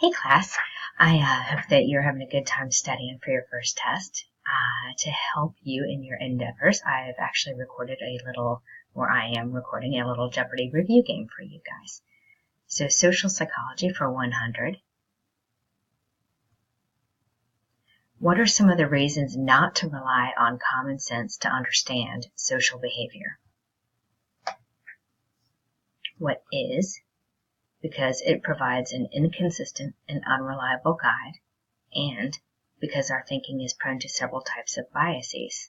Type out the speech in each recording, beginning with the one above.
Hey class, I hope that you're having a good time studying for your first test. To help you in your endeavors, I've actually recorded I am recording a little Jeopardy review game for you guys. So social psychology for 100. What are some of the reasons not to rely on common sense to understand social behavior? What is? Because it provides an inconsistent and unreliable guide, and because our thinking is prone to several types of biases.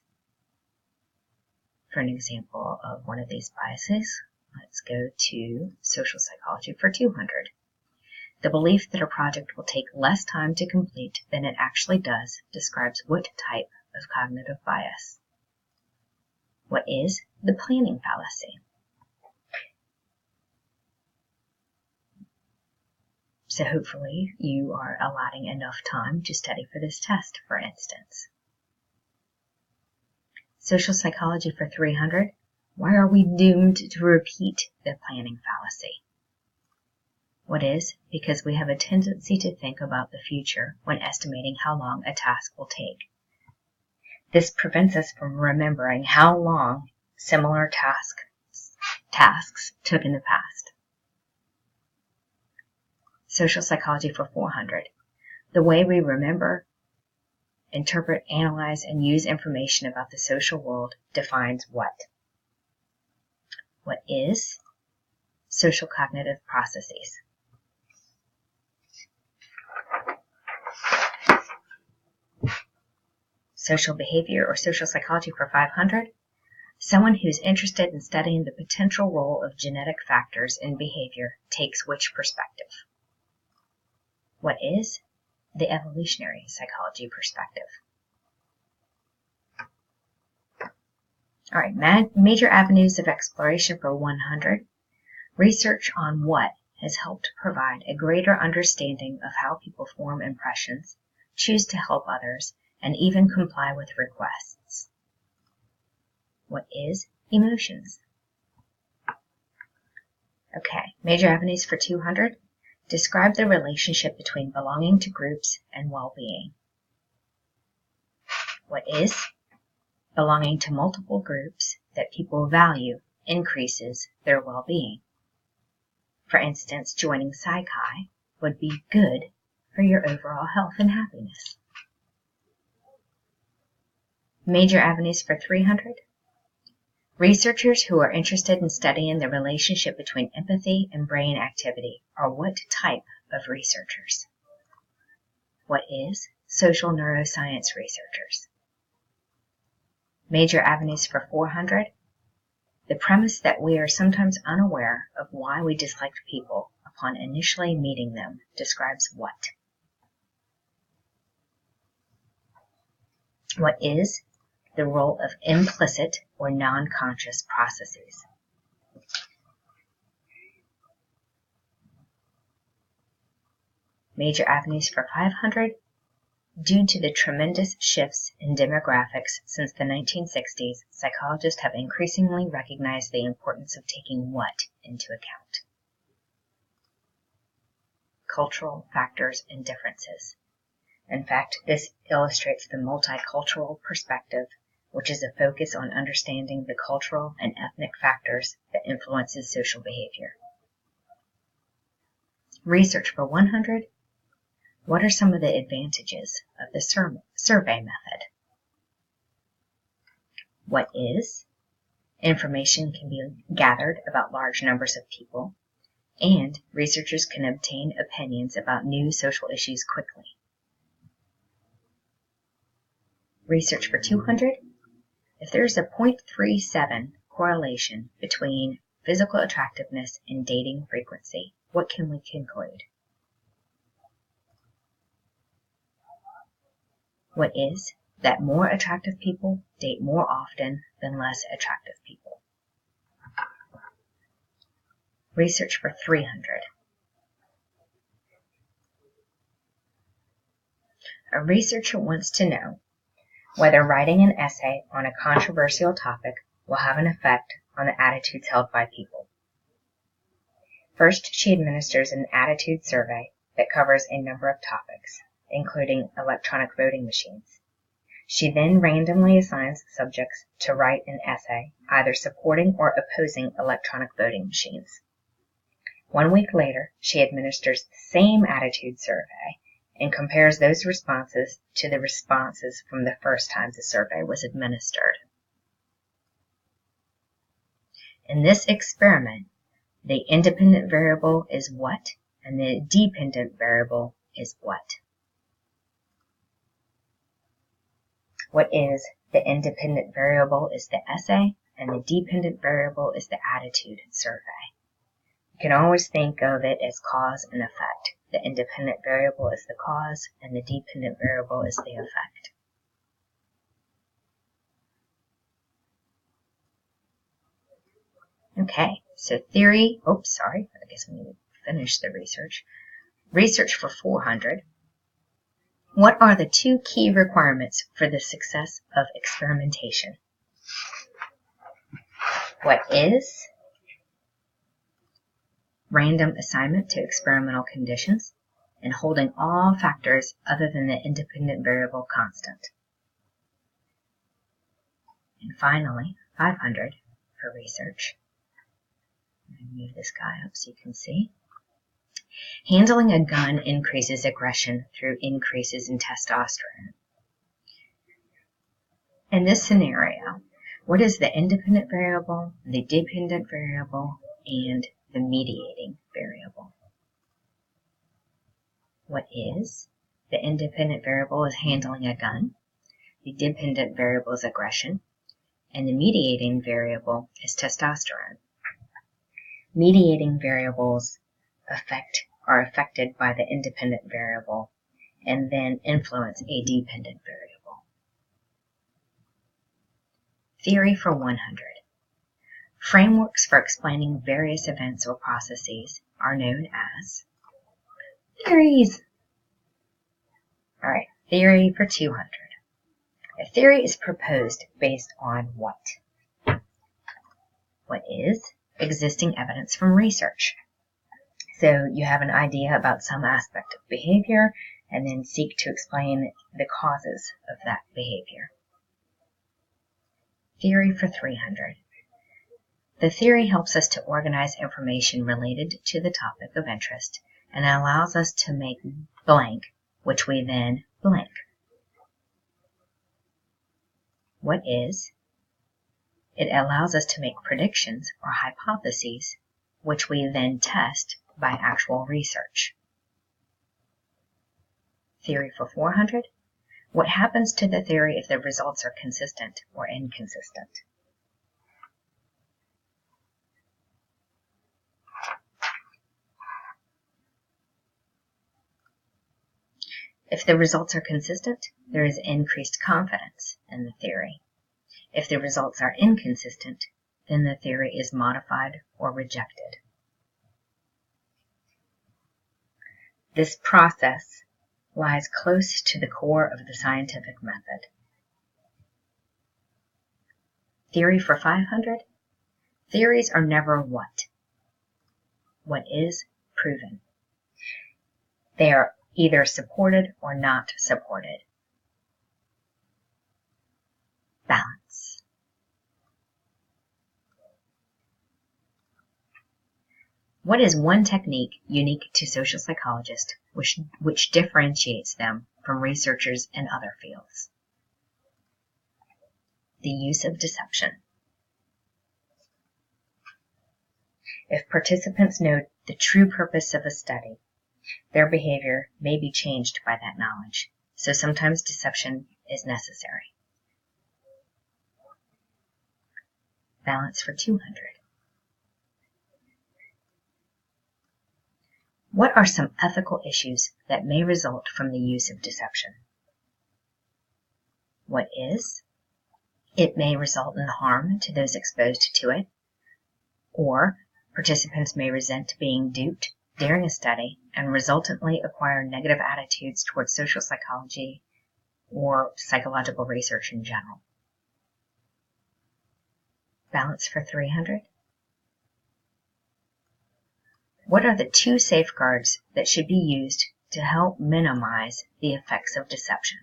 For an example of one of these biases, let's go to social psychology for 200. The belief that a project will take less time to complete than it actually does describes what type of cognitive bias? What is the planning fallacy? So hopefully you are allotting enough time to study for this test, for instance. Social psychology for 300. Why are we doomed to repeat the planning fallacy? What is? Because we have a tendency to think about the future when estimating how long a task will take. This prevents us from remembering how long similar tasks took in the past. Social psychology for 400. The way we remember, interpret, analyze, and use information about the social world defines what? What is? Social cognitive processes. Social behavior or social psychology for 500. Someone who's interested in studying the potential role of genetic factors in behavior takes which perspective? What is? The evolutionary psychology perspective. All right, major avenues of exploration for 100. Research on what has helped provide a greater understanding of how people form impressions, choose to help others, and even comply with requests. What is emotions? Okay, major avenues for 200. Describe the relationship between belonging to groups and well-being. What is? Belonging to multiple groups that people value increases their well-being. For instance, joining Psi Chi would be good for your overall health and happiness. Major avenues for 300. Researchers who are interested in studying the relationship between empathy and brain activity are what type of researchers? What is? Social neuroscience researchers. Major avenues for 400. The premise that we are sometimes unaware of why we dislike people upon initially meeting them describes what? What is? The role of implicit or non-conscious processes. Major avenues for 500. Due to the tremendous shifts in demographics since the 1960s, psychologists have increasingly recognized the importance of taking what into account? Cultural factors and differences. In fact, this illustrates the multicultural perspective, which is a focus on understanding the cultural and ethnic factors that influences social behavior. Research for 100. What are some of the advantages of the survey method? What is? Information can be gathered about large numbers of people, and researchers can obtain opinions about new social issues quickly. Research for 200. If there is a 0.37 correlation between physical attractiveness and dating frequency, what can we conclude? What is? That more attractive people date more often than less attractive people. Research for 300. A researcher wants to know whether writing an essay on a controversial topic will have an effect on the attitudes held by people. First, she administers an attitude survey that covers a number of topics, including electronic voting machines. She then randomly assigns subjects to write an essay, either supporting or opposing electronic voting machines. 1 week later, she administers the same attitude survey and compares those responses to the responses from the first time the survey was administered. In this experiment, the independent variable is what, and the dependent variable is what. What is the independent variable is the essay, and the dependent variable is the attitude survey. You can always think of it as cause and effect. The independent variable is the cause, and the dependent variable is the effect. Okay, so theory, I guess we need to finish the research. Research for 400. What are the 2 key requirements for the success of experimentation? What is random assignment to experimental conditions and holding all factors other than the independent variable constant? And finally, 500 for research. I'm going to move this guy up so you can see. Handling a gun increases aggression through increases in testosterone. In this scenario, what is the independent variable, the dependent variable, and the mediating variable? What is? The independent variable is handling a gun, the dependent variable is aggression, and the mediating variable is testosterone. Mediating variables are affected by the independent variable and then influence a dependent variable. Theory for 100. Frameworks for explaining various events or processes are known as theories. All right, theory for 200. A theory is proposed based on what? What is? Existing evidence from research. So you have an idea about some aspect of behavior and then seek to explain the causes of that behavior. Theory for 300. The theory helps us to organize information related to the topic of interest and allows us to make blank, which we then blank. What is? It allows us to make predictions or hypotheses, which we then test by actual research. Theory for 400. What happens to the theory if the results are consistent or inconsistent? If the results are consistent, there is increased confidence in the theory. If the results are inconsistent, then the theory is modified or rejected. This process lies close to the core of the scientific method. Theory for 500. Theories are never what? What is proven. They are either supported or not supported. Balance. What is one technique unique to social psychologists which differentiates them from researchers in other fields? The use of deception. If participants know the true purpose of a study, their behavior may be changed by that knowledge, so sometimes deception is necessary. Balance for 200. What are some ethical issues that may result from the use of deception? What is? It may result in harm to those exposed to it, or participants may resent being duped during a study and resultantly acquire negative attitudes towards social psychology or psychological research in general. Balance for 300. What are the 2 safeguards that should be used to help minimize the effects of deception?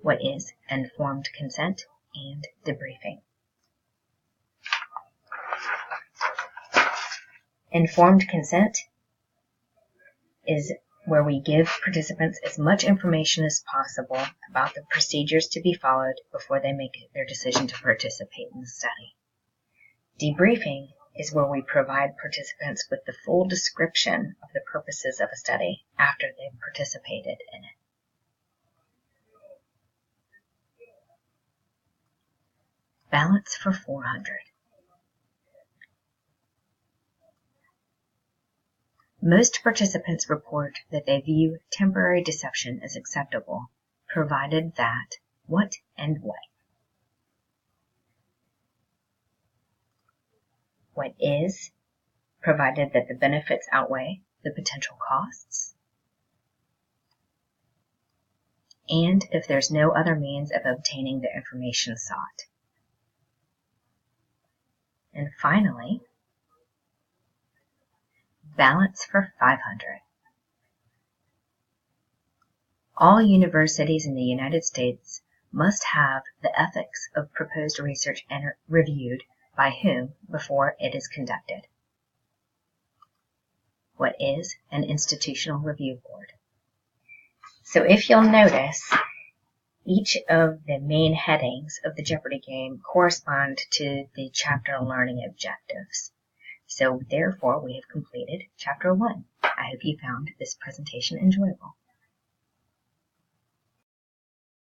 What is informed consent and debriefing? Informed consent is where we give participants as much information as possible about the procedures to be followed before they make their decision to participate in the study. Debriefing is where we provide participants with the full description of the purposes of a study after they've participated in it. Balance for 400. Most participants report that they view temporary deception as acceptable, provided that what and what? What is, provided that the benefits outweigh the potential costs, and if there's no other means of obtaining the information sought. And finally, balance for 500. All universities in the United States must have the ethics of proposed research reviewed by whom before it is conducted. What is an institutional review board? So if you'll notice, each of the main headings of the Jeopardy game correspond to the chapter learning objectives. So therefore, we have completed Chapter 1. I hope you found this presentation enjoyable.